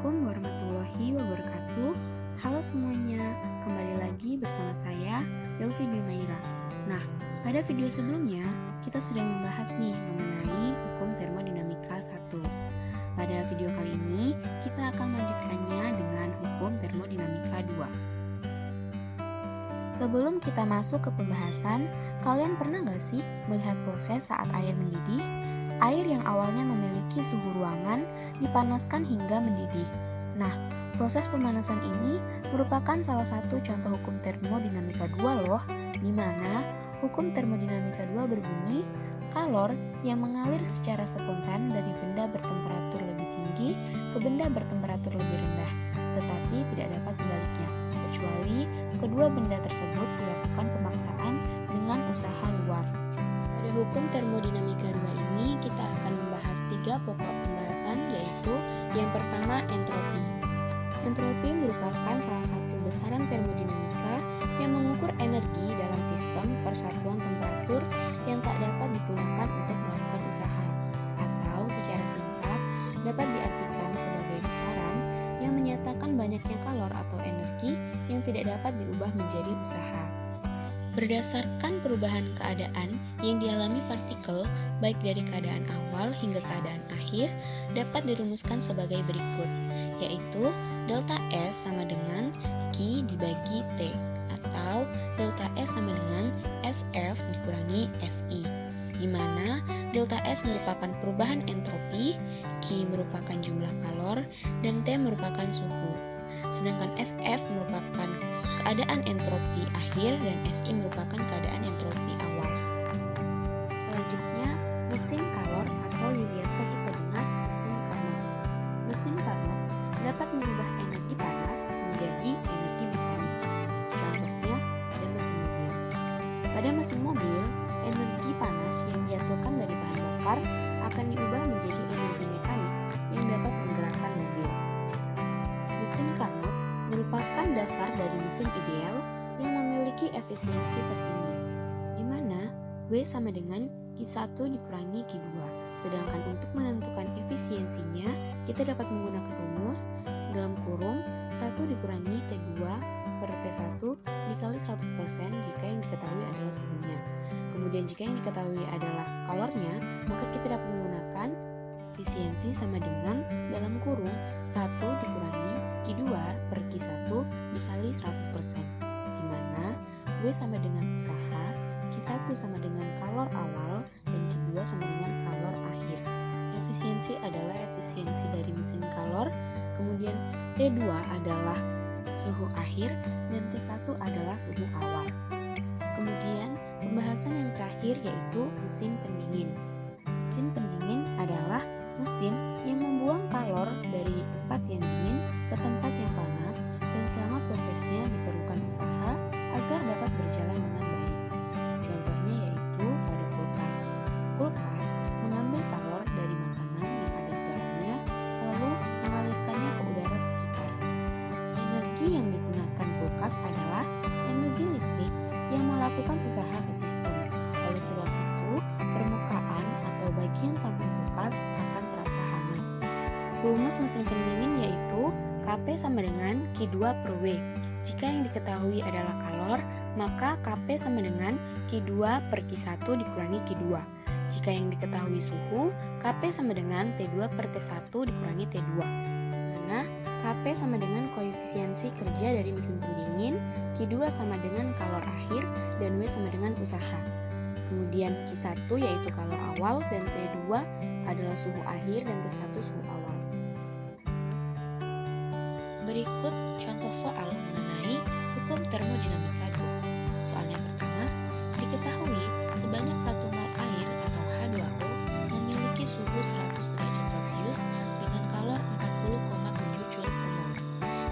Assalamualaikum warahmatullahi wabarakatuh. Halo semuanya, kembali lagi bersama saya, Delvi Dumaira. Nah, pada video sebelumnya kita sudah membahas nih mengenai hukum termodinamika 1. Pada video kali ini kita akan melanjutkannya dengan hukum termodinamika 2. Sebelum kita masuk ke pembahasan, kalian pernah gak sih melihat proses saat air mendidih? Air yang awalnya memiliki suhu ruangan dipanaskan hingga mendidih. Nah, proses pemanasan ini merupakan salah satu contoh hukum termodinamika 2 loh, di mana hukum termodinamika 2 berbunyi, kalor yang mengalir secara spontan dari benda bertemperatur lebih tinggi ke benda bertemperatur lebih rendah, tetapi tidak dapat sebaliknya, kecuali kedua benda tersebut dilakukan pemaksaan dengan usaha luar. Pada hukum termodinamika 2 ini kita akan membahas 3 pokok pembahasan, yaitu yang pertama entropi. Entropi merupakan salah satu besaran termodinamika yang mengukur energi dalam sistem persatuan temperatur yang tak dapat digunakan untuk melakukan usaha, atau secara singkat dapat diartikan sebagai besaran yang menyatakan banyaknya kalor atau energi yang tidak dapat diubah menjadi usaha. Berdasarkan perubahan keadaan yang dialami partikel, baik dari keadaan awal hingga keadaan akhir, dapat dirumuskan sebagai berikut, yaitu delta S sama dengan Q dibagi T, atau delta S sama dengan SF dikurangi SI, di mana delta S merupakan perubahan entropi, Q merupakan jumlah kalor, dan T merupakan suhu. Sedangkan SF merupakan keadaan entropi akhir dan SI merupakan keadaan entropi awal. Selanjutnya, mesin kalor atau yang biasa kita dengar mesin Carnot. Mesin Carnot dapat mengubah energi panas menjadi energi mekanik. Contohnya pada mesin mobil. Pada mesin mobil, energi panas yang dihasilkan dari bahan bakar akan diubah menjadi energi mekanik yang dapat menggerakkan mobil. Mesin Carnot merupakan dasar dari mesin ideal yang memiliki efisiensi tertinggi, di mana W sama dengan Q1 dikurangi Q2. Sedangkan untuk menentukan efisiensinya, kita dapat menggunakan rumus dalam kurung 1 dikurangi T2 per T1 dikali 100% jika yang diketahui adalah suhunya. Kemudian jika yang diketahui adalah kalornya, maka kita dapat menggunakan efisiensi sama dengan dalam kurung 1 dikurangi Q2 per Q1 dikali 100%, di mana W sama dengan usaha, Q1 sama dengan kalor awal, dan Q2 sama dengan kalor akhir. Efisiensi adalah efisiensi dari mesin kalor, kemudian T2 adalah suhu akhir, dan T1 adalah suhu awal. Kemudian pembahasan yang terakhir yaitu mesin pendingin. Mesin pendingin adalah mesin yang membuang kalor dari tempat yang dingin ke tempat yang panas, dan selama prosesnya diperlukan usaha agar dapat berjalan dengan baik. Contohnya yaitu pada kulkas. Kulkas mengambil kalor dari makanan yang ada di dalamnya, lalu mengalirkannya ke udara sekitar. Energi yang digunakan kulkas adalah energi listrik yang melakukan usaha ke sistem. Oleh sebab itu, permukaan atau bagian samping kulkas akan terasa hangat. Rumus mesin pendingin yaitu Kp sama dengan Q2 per W. Jika yang diketahui adalah kalor, maka Kp sama dengan Q2 per Q1 dikurangi Q2. Jika yang diketahui suhu, Kp sama dengan T2 per T1 dikurangi T2. Mana Kp sama dengan koefisiensi kerja dari mesin pendingin, Q2 sama dengan kalor akhir, dan W sama dengan usaha. Kemudian Q1 yaitu kalor awal, dan T2 adalah suhu akhir, dan T1 suhu awal. Berikut contoh soal mengenai hukum termodinamika 2. Soal yang pertama, diketahui sebanyak 1 mol air atau H2O memiliki suhu 100 derajat Celcius dengan kalor 40,7 Joule per mol.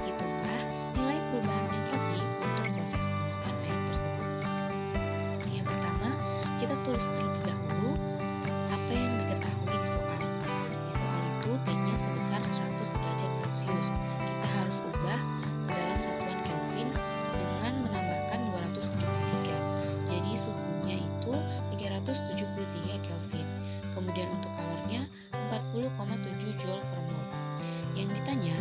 Hitunglah nilai perubahan entropi untuk proses penguapan air tersebut. Yang pertama, kita tulis terlebih dahulu apa yang diketahui di soal. Di soal itu T-nya sebesar 100 derajat Celcius. Kita harus ubah ke dalam satuan Kelvin dengan menambahkan 273. Jadi suhunya itu 373 Kelvin. Kemudian untuk kalornya 40,7 Joule per mol. Yang ditanya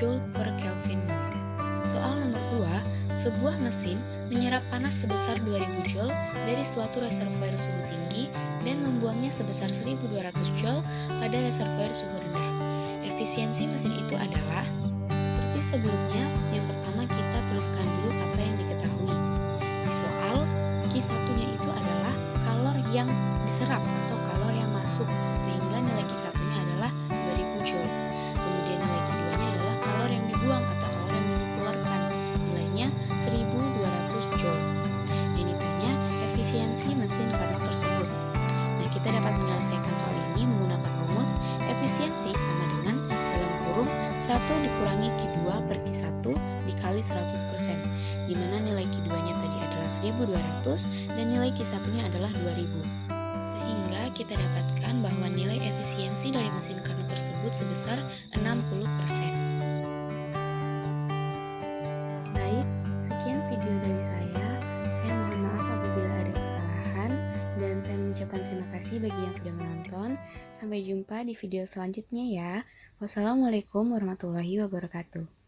Joule per Kelvin mole. Soal nomor 2, sebuah mesin menyerap panas sebesar 2000 Joule dari suatu reservoir suhu tinggi dan membuangnya sebesar 1200 Joule pada reservoir suhu rendah. Efisiensi mesin itu adalah, seperti sebelumnya, yang pertama kita tuliskan dulu apa yang diketahui. Di soal, Q1-nya itu adalah kalor yang diserap atau kalor yang masuk, sehingga nilai Q1-nya adalah 2000 Joule. Kemudian nilai Q2-nya adalah kalor yang dibuang atau kalor yang dikeluarkan, nilainya 1200 Joule. Yang ditanya efisiensi mesin Carnot tersebut. Nah, kita dapat menyelesaikan soal ini menggunakan rumus efisiensi sama dengan dalam kurung 1 dikurangi Q2 per Q1 dikali 100%, di mana nilai Q2-nya tadi adalah 1200 dan nilai Q1-nya adalah 2000. Sehingga kita dapatkan bahwa nilai efisiensi dari mesin Carnot tersebut sebesar 60%. Baik, sekian video dari saya. Saya mohon maaf apabila ada kesalahan dan saya mengucapkan terima kasih bagi yang sudah menonton. Sampai jumpa di video selanjutnya ya. Wassalamualaikum warahmatullahi wabarakatuh.